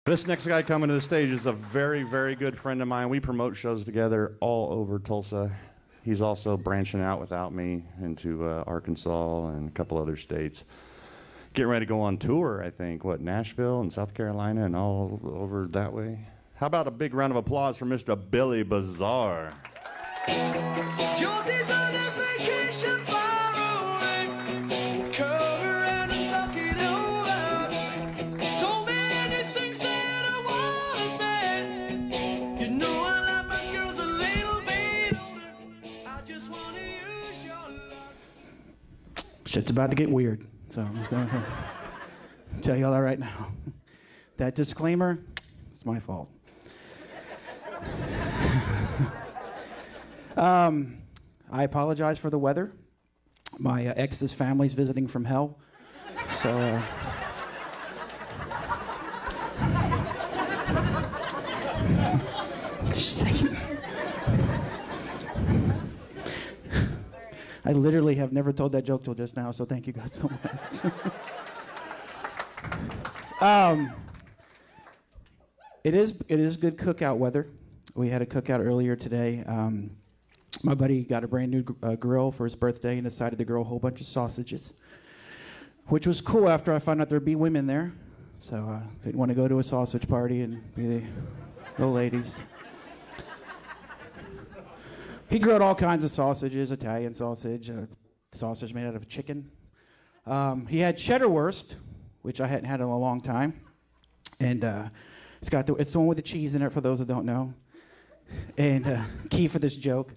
This next guy coming to the stage is a very, very good friend of mine. We promote shows together all over Tulsa. He's also branching out without me into Arkansas and a couple other states. Getting ready to go on tour, I think. Nashville and South Carolina and all over that way. How about a big round of applause for Mr. Billy Bazar? Josie's on a vacation far away. Come around and talk it over. So many things that I wanna say. You know I like my girls a little bit older. I just wanna use your love. Shit's about to get weird, so I'm just gonna tell you all that right now. That disclaimer, it's my fault. I apologize for the weather. My ex's family's visiting from hell, so just saying. I literally have never told that joke till just now, so thank you guys so much. It is good cookout weather. We had a cookout earlier today. My buddy got a brand new grill for his birthday and decided to grill a whole bunch of sausages, which was cool after I found out there'd be women there. So I didn't want to go to a sausage party and be the ladies. He grilled all kinds of sausages, Italian sausage, sausage made out of chicken. He had cheddar wurst, which I hadn't had in a long time. And it's the one with the cheese in it, for those that don't know. And key for this joke.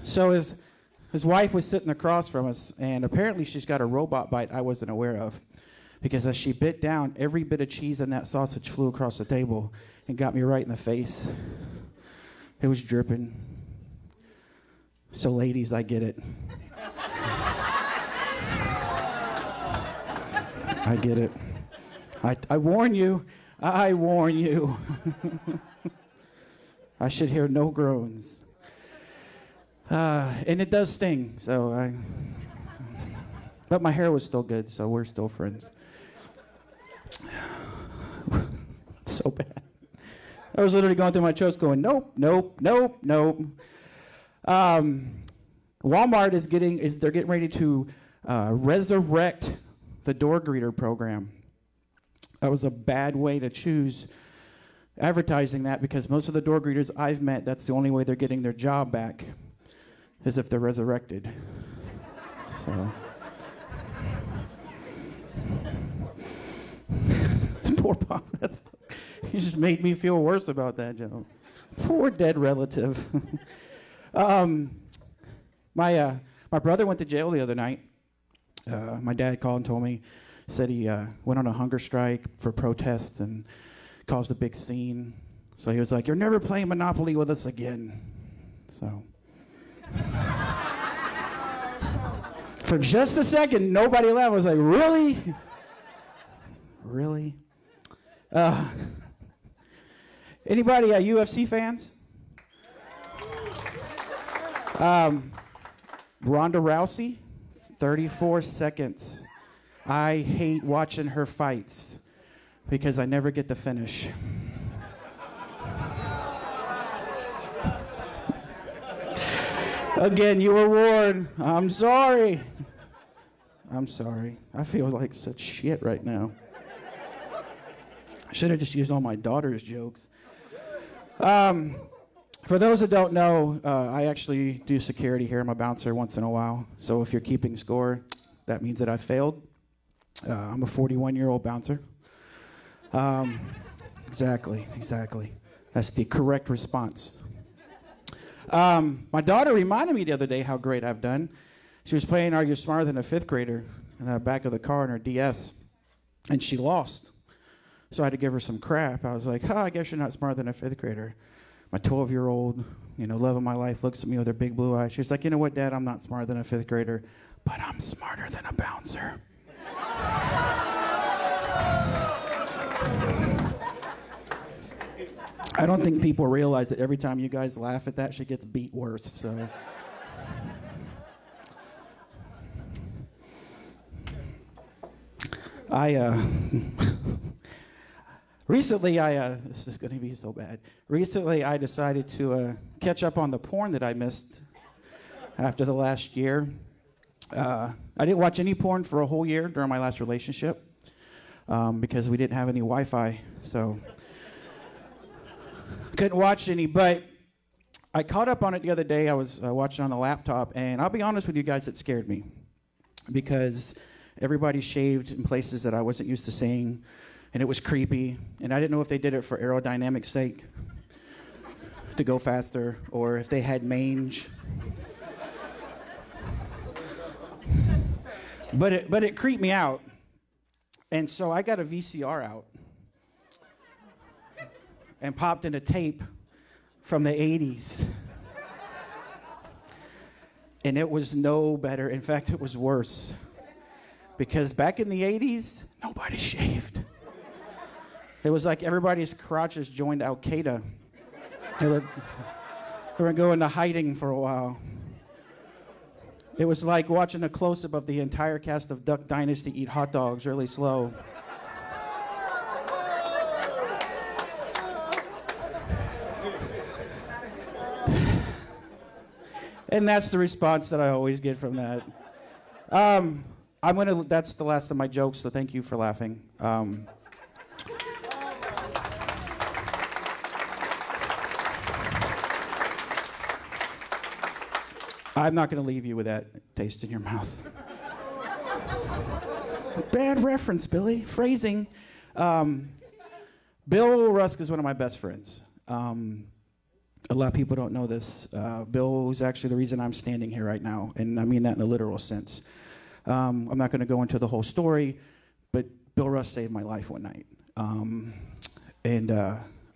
So his wife was sitting across from us, and apparently she's got a robot bite I wasn't aware of. Because as she bit down, every bit of cheese in that sausage flew across the table and got me right in the face. It was dripping. So ladies, I get it. I get it. I warn you. I warn you. I should hear no groans. And it does sting, but my hair was still good, so we're still friends. So bad. I was literally going through my chokes going, nope, nope, nope, nope. Walmart they're getting ready to resurrect the door greeter program. That was a bad way to choose advertising that, because most of the door greeters I've met, that's the only way they're getting their job back, is if they're resurrected. So. Poor Pop. You just made me feel worse about that joke. Poor dead relative. My brother went to jail the other night. My dad called and told me, said he went on a hunger strike for protests and caused a big scene. So he was like, "You're never playing Monopoly with us again." So for just a second, nobody laughed. I was like, "Really? Really?" Anybody UFC fans? Ronda Rousey, 34 seconds. I hate watching her fights because I never get the finish. Again, you were warned. I'm sorry. I'm sorry. I feel like such shit right now. I should have just used all my daughter's jokes. For those that don't know, I actually do security here. I'm a bouncer once in a while. So if you're keeping score, that means that I failed. I'm a 41-year-old bouncer. Exactly. That's the correct response. My daughter reminded me the other day how great I've done. She was playing Are You Smarter Than a Fifth Grader in the back of the car in her DS, and she lost. So I had to give her some crap. I was like, I guess you're not smarter than a fifth grader. My 12-year-old, love of my life, looks at me with her big blue eyes. She was like, "You know what, Dad? I'm not smarter than a fifth grader, but I'm smarter than a bouncer." I don't think people realize that every time you guys laugh at that, she gets beat worse, so. Recently, this is going to be so bad. Recently, I decided to catch up on the porn that I missed after the last year. I didn't watch any porn for a whole year during my last relationship because we didn't have any Wi-Fi, so couldn't watch any. But I caught up on it the other day. I was watching on the laptop, and I'll be honest with you guys, it scared me because everybody shaved in places that I wasn't used to seeing, and it was creepy, and I didn't know if they did it for aerodynamic sake to go faster, or if they had mange. But it creeped me out, and so I got a VCR out and popped in a tape from the 80s. And it was no better. In fact, it was worse. Because back in the 80s, nobody shaved. It was like everybody's crotches joined Al-Qaeda. They were going into hiding for a while. It was like watching a close-up of the entire cast of Duck Dynasty eat hot dogs really slow. And that's the response that I always get from that. That's the last of my jokes, so thank you for laughing. I'm not going to leave you with that taste in your mouth. Bad reference, Billy. Phrasing. Bill Rusk is one of my best friends. A lot of people don't know this. Bill is actually the reason I'm standing here right now, and I mean that in a literal sense. I'm not going to go into the whole story, but Bill Rusk saved my life one night.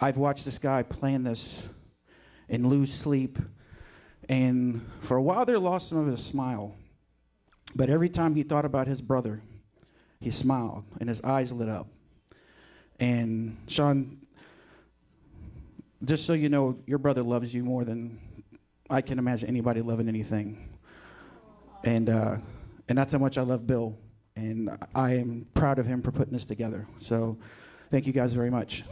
I've watched this guy plan this and lose sleep, and for a while there lost some of his smile. But every time he thought about his brother, he smiled, and his eyes lit up. And Sean, just so you know, your brother loves you more than I can imagine anybody loving anything. And that's how much I love Bill. And I am proud of him for putting this together. So thank you guys very much.